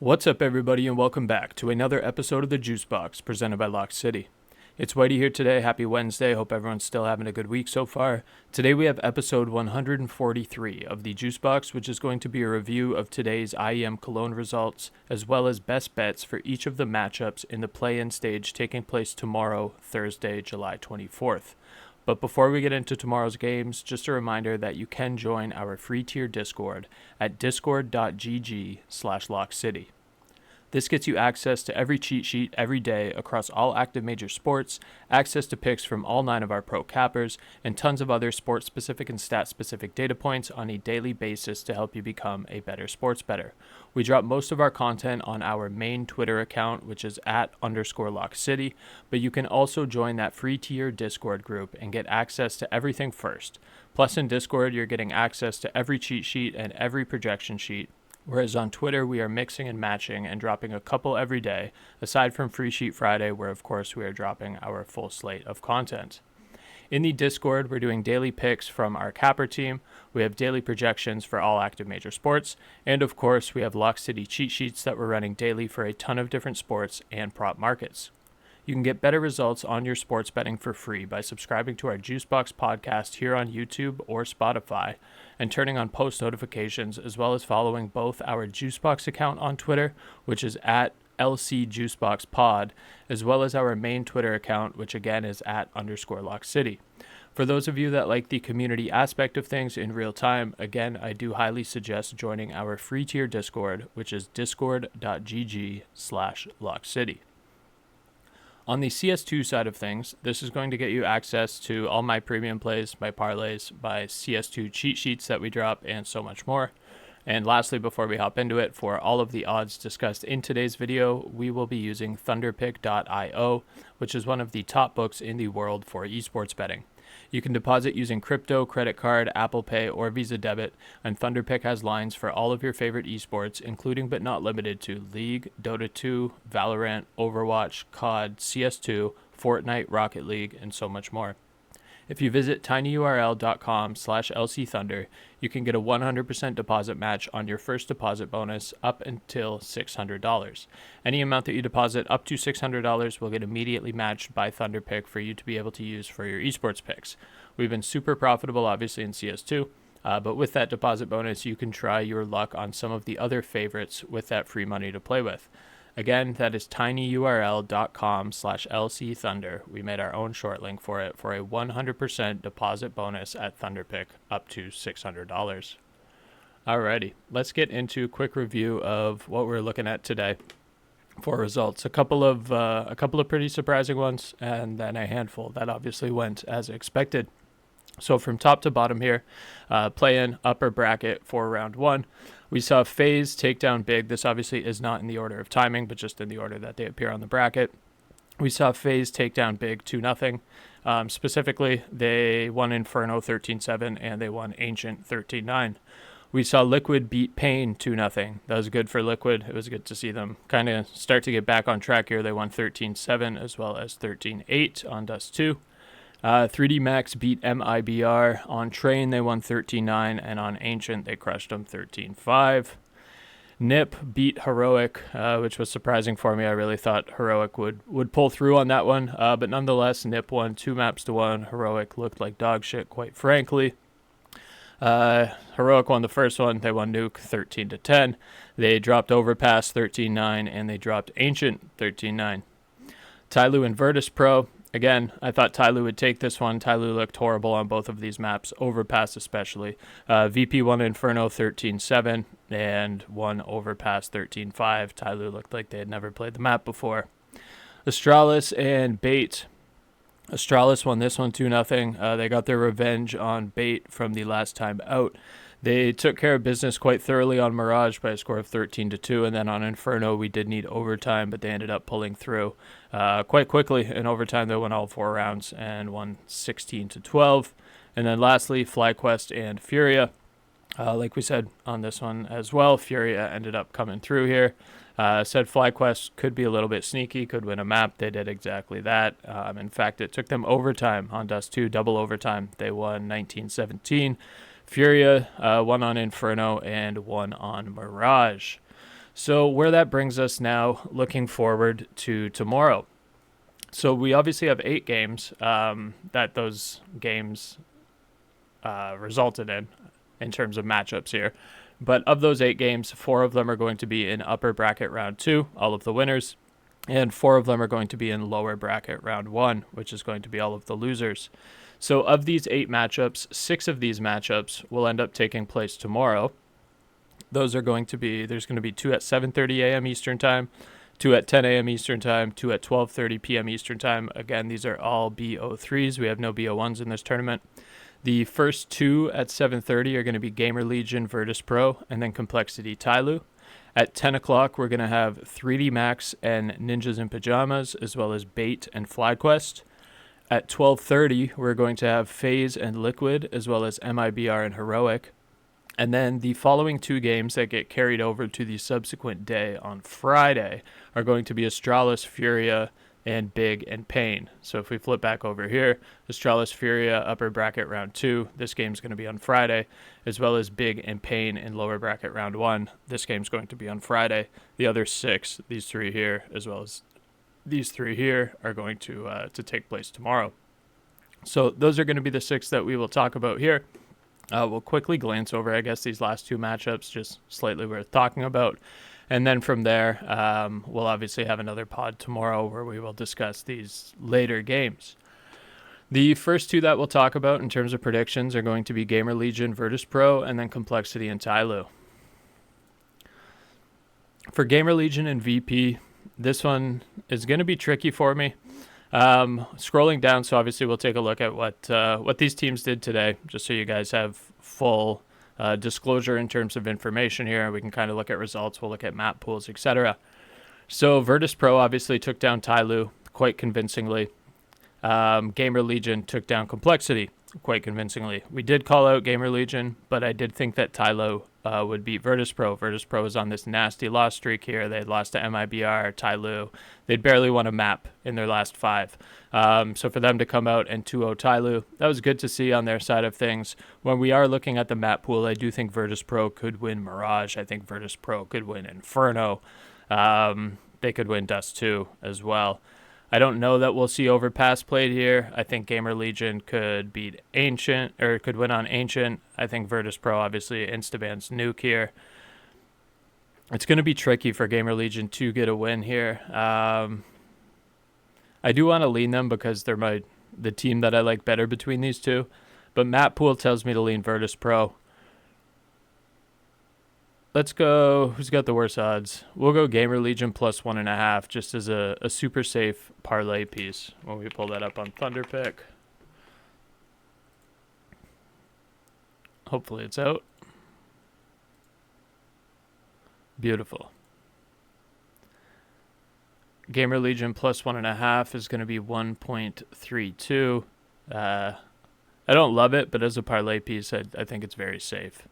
What's up, everybody, and welcome back to another episode of the JuiceBox presented by Lock City. It's Wighty here today. Happy Wednesday. Hope everyone's still having a good week so far. Today we have episode 143 of the JuiceBox, which is going to be a review of today's IEM Cologne results, as well as best bets for each of the matchups in the play-in stage taking place tomorrow, Thursday, July 24th. But before we get into tomorrow's games, just a reminder that you can join our free tier Discord at discord.gg/lockcity. This gets you access to every cheat sheet every day across all active major sports, access to picks from all 9 of our pro cappers, and tons of other sports-specific and stat-specific data points on a daily basis to help you become a better sports bettor. We drop most of our content on our main Twitter account, which is @_LockCity, but you can also join that free tier Discord group and get access to everything first. Plus in Discord, you're getting access to every cheat sheet and every projection sheet, whereas on Twitter, we are mixing and matching and dropping a couple every day, aside from Free Sheet Friday, where of course we are dropping our full slate of content. In the Discord, we're doing daily picks from our capper team, we have daily projections for all active major sports, and of course we have Lock City cheat sheets that we're running daily for a ton of different sports and prop markets. You can get better results on your sports betting for free by subscribing to our JuiceBox podcast here on YouTube or Spotify and turning on post notifications, as well as following both our JuiceBox account on Twitter, which is @LCJuiceboxPod, as well as our main Twitter account, which again is @_LockCity. For those of you that like the community aspect of things in real time, again, I do highly suggest joining our free tier Discord, which is discord.gg/LockCity. On the CS2 side of things, this is going to get you access to all my premium plays, my parlays, my CS2 cheat sheets that we drop, and so much more. And lastly, before we hop into it, for all of the odds discussed in today's video, we will be using thunderpick.io, which is one of the top books in the world for esports betting. You can deposit using crypto, credit card, Apple Pay, or Visa Debit, and Thunderpick has lines for all of your favorite esports, including but not limited to League, Dota 2, Valorant, Overwatch, COD, CS2, Fortnite, Rocket League, and so much more. If you visit tinyurl.com/LCThunder, you can get a 100% deposit match on your first deposit bonus up until $600. Any amount that you deposit up to $600 will get immediately matched by Thunderpick for you to be able to use for your esports picks. We've been super profitable, obviously, in CS2, but with that deposit bonus, you can try your luck on some of the other favorites with that free money to play with. Again, that is tinyurl.com/LCThunder. We made our own short link for it for a 100% deposit bonus at Thunderpick up to $600. Alrighty, let's get into a quick review of what we're looking at today for results. A couple of pretty surprising ones, and then a handful that obviously went as expected. So from top to bottom here, play-in upper bracket for round 1. We saw FaZe take down BIG. This obviously is not in the order of timing, but just in the order that they appear on the bracket. We saw FaZe take down BIG 2-0. Specifically, they won Inferno 13-7, and they won Ancient 13-9. We saw Liquid beat Pain 2-0. That was good for Liquid. It was good to see them kind of start to get back on track here. They won 13-7 as well as 13-8 on Dust 2. 3D Max beat MiBR. On Train, they won 13-9, and on Ancient, they crushed them 13-5. Nip beat Heroic, which was surprising for me. I really thought Heroic would pull through on that one, but nonetheless, Nip won 2-1. Heroic looked like dog shit, quite frankly. Heroic won the first one. They won Nuke 13-10. They dropped Overpass 13-9, and they dropped Ancient 13-9. TYLOO and Virtus.pro. Again, I thought TYLOO would take this one. TYLOO looked horrible on both of these maps, Overpass especially. VP won Inferno 13-7 and won Overpass 13-5. TYLOO looked like they had never played the map before. Astralis and Bait. Astralis won this one 2-0. They got their revenge on Bait from the last time out. They took care of business quite thoroughly on Mirage by a score of 13-2, and then on Inferno we did need overtime, but they ended up pulling through quite quickly. In overtime they won all 4 rounds and won 16-12. And then lastly, FlyQuest and FURIA. Like we said on this one as well, FURIA ended up coming through here. Said FlyQuest could be a little bit sneaky, could win a map. They did exactly that. In fact, it took them overtime on Dust 2, double overtime. They won 19-17. FURIA won on Inferno and won on Mirage. So where that brings us now, looking forward to tomorrow. So we obviously have 8 games that those games resulted in terms of matchups here. But of those 8 games, 4 of them are going to be in upper bracket round 2, all of the winners, and 4 of them are going to be in lower bracket round 1, which is going to be all of the losers. So of these 8 matchups, 6 of these matchups will end up taking place tomorrow. Those are going to be, there's going to be 2 at 7:30 a.m. Eastern Time, 2 at 10 a.m. Eastern Time, 2 at 12:30 p.m. Eastern Time. Again, these are all BO3s. We have no BO1s in this tournament. The first 2 at 7:30 are going to be GamerLegion, Virtus.pro, and then Complexity TYLOO. At 10 o'clock, we're going to have 3D Max and Ninjas in Pyjamas, as well as Bait and FlyQuest. At 12:30, we're going to have FaZe and Liquid, as well as MiBR and Heroic. And then the following 2 games that get carried over to the subsequent day on Friday are going to be Astralis, FURIA, and BIG and Pain. So if we flip back over here, Astralis, FURIA, upper bracket round 2. This game's going to be on Friday, as well as BIG and Pain in lower bracket round 1. This game's going to be on Friday. The other 6, these 3 here, as well as these 3 here, are going to take place tomorrow. So those are going to be the 6 that we will talk about here. We'll quickly glance over, I guess, these last 2 matchups, just slightly worth talking about. And then from there, we'll obviously have another pod tomorrow where we will discuss these later games. The first 2 that we'll talk about in terms of predictions are going to be GamerLegion, Virtus.pro, and then Complexity and TYLOO. For GamerLegion and VP, this one is going to be tricky for me. Scrolling down, so obviously we'll take a look at what these teams did today, just so you guys have full disclosure in terms of information here. We can kind of look at results, we'll look at map pools, etc. So Virtus.pro obviously took down TYLOO quite convincingly. GamerLegion took down Complexity quite convincingly. We did call out GamerLegion, but I did think that TYLOO would beat Virtus.pro. Virtus.pro is on this nasty loss streak here. They had lost to MiBR, TYLOO. They'd barely won a map in their last 5. So for them to come out and 2-0 TYLOO, that was good to see on their side of things. When we are looking at the map pool, I do think Virtus.pro could win Mirage. I think Virtus.pro could win Inferno. They could win Dust 2 as well. I don't know that we'll see Overpass played here. I think GamerLegion could beat Ancient, or could win on Ancient. I think Virtus.pro obviously instabans Nuke here. It's going to be tricky for GamerLegion to get a win here. I do want to lean them because they're the team that I like better between these 2. But map pool tells me to lean Virtus.pro. Let's go, who's got the worst odds? We'll go GamerLegion plus 1.5, just as a super safe parlay piece when we pull that up on ThunderPick. Hopefully it's out. Beautiful. GamerLegion plus 1.5 is going to be 1.32. I don't love it, but as a parlay piece, I think it's very safe.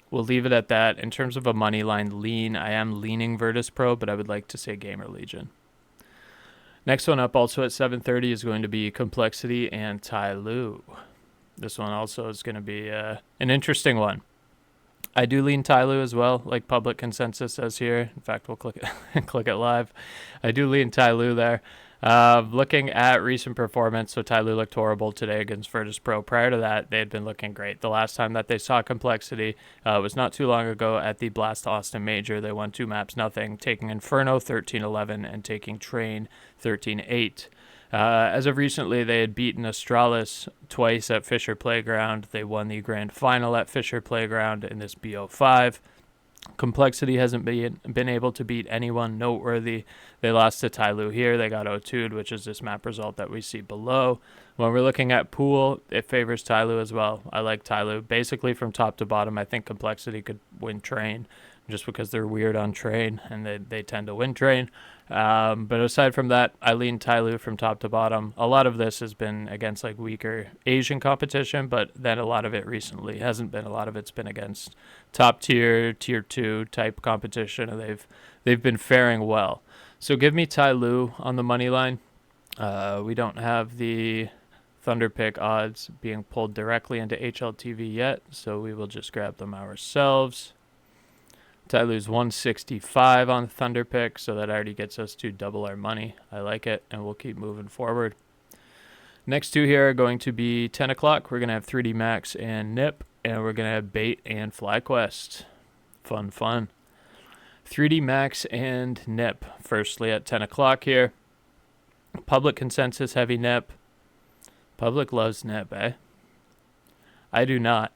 We'll leave it at that. In terms of a money line lean, I am leaning Virtus.pro, but I would like to say GamerLegion. Next one up, also at 7:30, is going to be Complexity and TYLOO. This one also is going to be an interesting one. I do lean TYLOO as well, like public consensus says here. In fact, we'll click it live. I do lean TYLOO there. Looking at recent performance, so TYLOO looked horrible today against Virtus.pro. Prior to that, they had been looking great. The last time that they saw Complexity was not too long ago at the Blast Austin Major. They won 2 maps, nothing, taking Inferno 13-11 and taking Train 13-8. As of recently, they had beaten Astralis twice at Fisher Playground. They won the grand final at Fisher Playground in this BO5. Complexity hasn't been able to beat anyone noteworthy. They lost to TYLOO here. They got 0-2'd, which is this map result that we see below. When we're looking at pool, it favors TYLOO as well. I like TYLOO. Basically, from top to bottom, I think Complexity could win Train just because they're weird on Train, and they tend to win Train. But aside from that, I lean TYLOO from top to bottom. A lot of this has been against like weaker Asian competition, but then a lot of it recently hasn't been. A lot of it's been against top tier, tier 2 type competition, and they've been faring well. So give me TYLOO on the money line. We don't have the ThunderPick odds being pulled directly into HLTV yet, so we will just grab them ourselves. TYLOO's 165 on Thunder Pick, so that already gets us to double our money. I like it, and we'll keep moving forward. Next two here are going to be 10 o'clock. We're going to have 3D Max and Nip, and we're going to have Bait and FlyQuest. Fun, fun. 3D Max and Nip, firstly at 10 o'clock here. Public consensus, heavy Nip. Public loves Nip, eh? I do not.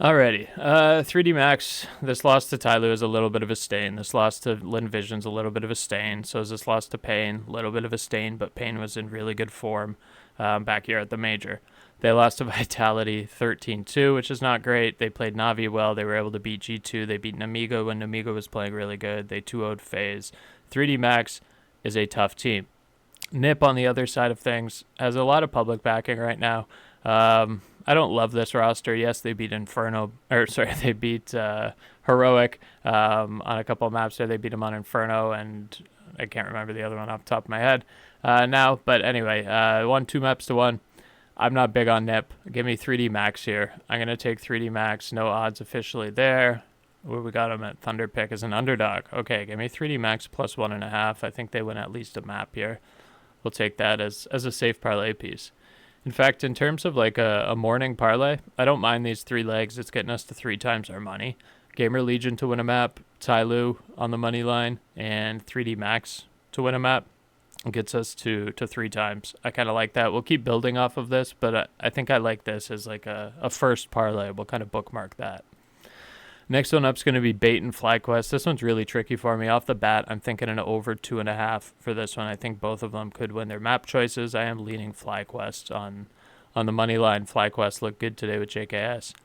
Alrighty, 3D Max, this loss to TYLOO is a little bit of a stain. This loss to LinVision's a little bit of a stain. So is this loss to Pain, a little bit of a stain, but Pain was in really good form back here at the Major. They lost to Vitality 13-2, which is not great. They played Na'Vi well. They were able to beat G2. They beat Namigo when Namigo was playing really good. They 2-0'd FaZe. 3D Max is a tough team. Nip, on the other side of things, has a lot of public backing right now. I don't love this roster. Yes, they beat they beat Heroic on a couple of maps there. They beat them on Inferno, and I can't remember the other one off the top of my head now. But anyway, won 2 maps to 1. I'm not big on Nip. Give me 3D Max here. I'm going to take 3D Max. No odds officially there. Where we got them at Thunder Pick as an underdog. Okay, give me 3D Max plus 1.5. I think they win at least a map here. We'll take that as a safe parlay piece. In fact, in terms of like a morning parlay, I don't mind these 3 legs. It's getting us to 3 times our money. GamerLegion to win a map, TYLOO on the money line, and 3D Max to win a map. It gets us to 3 times. I kind of like that. We'll keep building off of this, but I think I like this as like a first parlay. We'll kind of bookmark that. Next one up is going to be Bait and FlyQuest. This one's really tricky for me. Off the bat, I'm thinking an over 2.5 for this one. I think both of them could win their map choices. I am leaning FlyQuest on the money line. FlyQuest looked good today with JKS.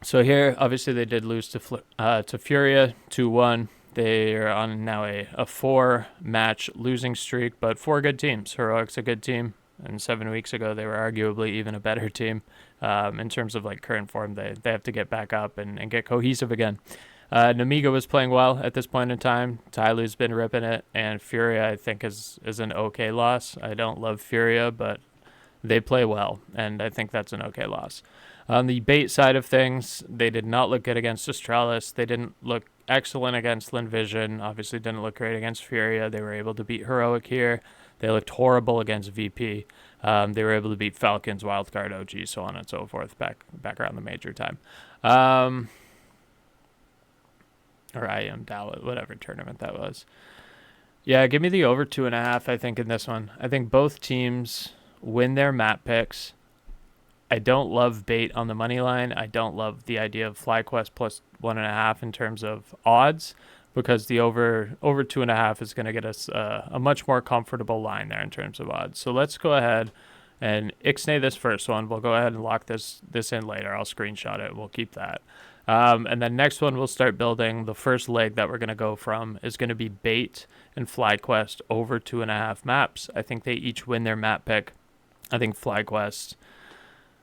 So here, obviously, they did lose to FURIA 2-1. They are on now a 4-match losing streak, but 4 good teams. Heroic's a good team. And 7 weeks ago, they were arguably even a better team. In terms of like current form, they have to get back up and get cohesive again. Namigo was playing well at this point in time. TYLOO's been ripping it, and FURIA I think is an okay loss. I don't love FURIA, but they play well, and I think that's an okay loss. On the Bait side of things, they did not look good against Astralis. They didn't look excellent against LinVision. Obviously didn't look great against FURIA. They were able to beat Heroic here. They looked horrible against VP. They were able to beat Falcons, Wildcard, OG, so on and so forth, back around the Major time. Or IEM Dallas, whatever tournament that was. Yeah, give me the over 2.5, I think, in this one. I think both teams win their map picks. I don't love Bait on the money line. I don't love the idea of FlyQuest plus 1.5 in terms of odds, because the over 2.5 is going to get us a much more comfortable line there in terms of odds. So let's go ahead and ixnay this first one. We'll go ahead and lock this in later. I'll screenshot it. We'll keep that. And then next one we'll start building. The first leg that we're going to go from is going to be Bait and FlyQuest over 2.5 maps. I think they each win their map pick. I think FlyQuest,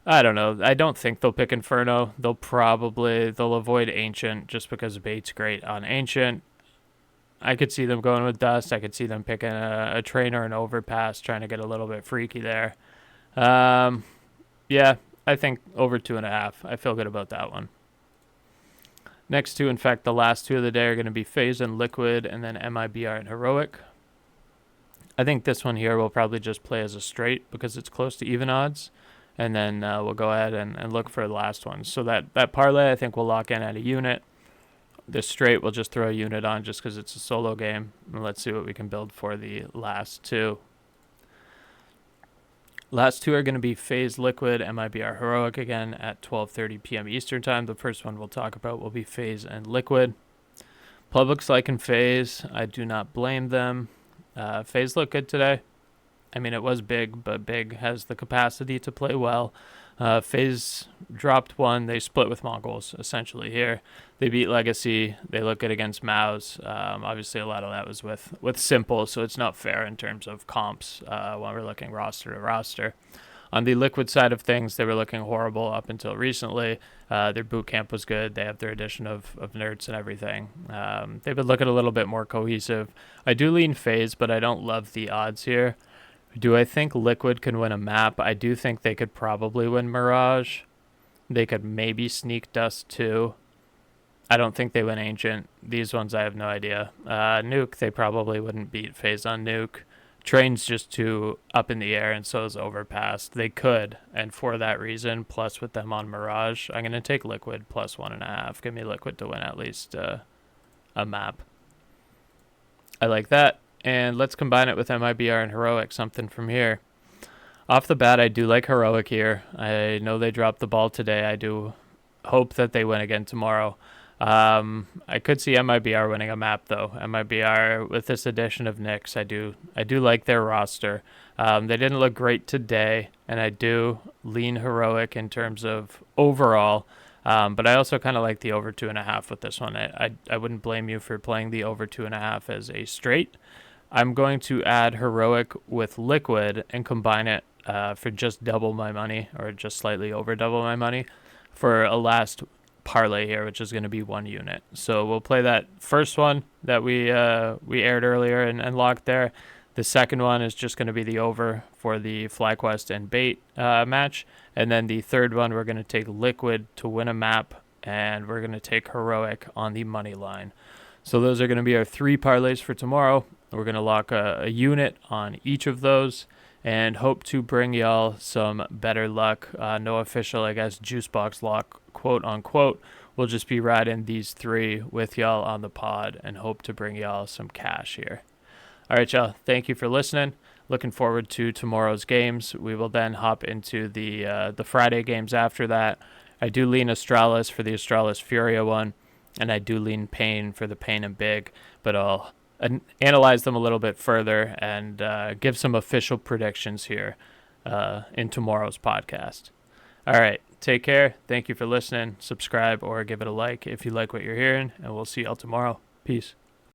I don't know. I don't think they'll pick Inferno. They'll avoid Ancient just because Bait's great on Ancient. I could see them going with Dust. I could see them picking a Train or an Overpass, trying to get a little bit freaky there. Yeah, I think over 2.5. I feel good about that one. Next two, in fact, the last two of the day are going to be FaZe and Liquid, and then MiBR and Heroic. I think this one here will probably just play as a straight because it's close to even odds. And then we'll go ahead and look for the last one. So that parlay, I think we'll lock in at a unit. This straight, we'll just throw a unit on just because it's a solo game. And let's see what we can build for the last two. Last two are going to be FaZe Liquid, MiBR Heroic again at 12:30 p.m. Eastern Time. The first one we'll talk about will be FaZe and Liquid. Public's liking FaZe. I do not blame them. FaZe looked good today. I mean, it was Big, but Big has the capacity to play well. FaZe dropped one. They split with Mongols, essentially, here. They beat Legacy. They look good against Maus. Obviously, a lot of that was with Simple, so it's not fair in terms of comps when we're looking roster to roster. On the Liquid side of things, they were looking horrible up until recently. Their boot camp was good. They have their addition of nerds and everything. They've been looking a little bit more cohesive. I do lean FaZe, but I don't love the odds here. Do I think Liquid can win a map? I do think they could probably win Mirage. They could maybe sneak Dust too. I don't think they win Ancient. These ones I have no idea. Nuke, they probably wouldn't beat FaZe on Nuke. Train's just too up in the air, and so is Overpass. They could, and for that reason, plus with them on Mirage, I'm going to take Liquid plus 1.5. Give me Liquid to win at least a map. I like that. And let's combine it with MiBR and Heroic, something from here. Off the bat, I do like Heroic here. I know they dropped the ball today. I do hope that they win again tomorrow. I could see MiBR winning a map though. MiBR with this addition of Nyx, I do like their roster. They didn't look great today, and I do lean Heroic in terms of overall. But I also kind of like the over 2.5 with this one. I wouldn't blame you for playing the over 2.5 as a straight. I'm going to add Heroic with Liquid and combine it for just double my money, or just slightly over double my money, for a last parlay here, which is going to be 1 unit. So we'll play that first one that we aired earlier and locked there. The second one is just going to be the over for the FlyQuest and bait match. And then the third one, we're going to take Liquid to win a map, and we're going to take Heroic on the money line. So those are going to be our 3 parlays for tomorrow. We're going to lock a unit on each of those and hope to bring y'all some better luck. No official, I guess, JuiceBox lock, quote unquote. We'll just be riding these 3 with y'all on the pod and hope to bring y'all some cash here. All right, y'all. Thank you for listening. Looking forward to tomorrow's games. We will then hop into the Friday games after that. I do lean Astralis for the Astralis FURIA one, and I do lean Pain for the Pain and Big, but I'll analyze them a little bit further and give some official predictions here in tomorrow's podcast. All right, take care. Thank you for listening. Subscribe or give it a like if you like what you're hearing, and we'll see y'all tomorrow. Peace.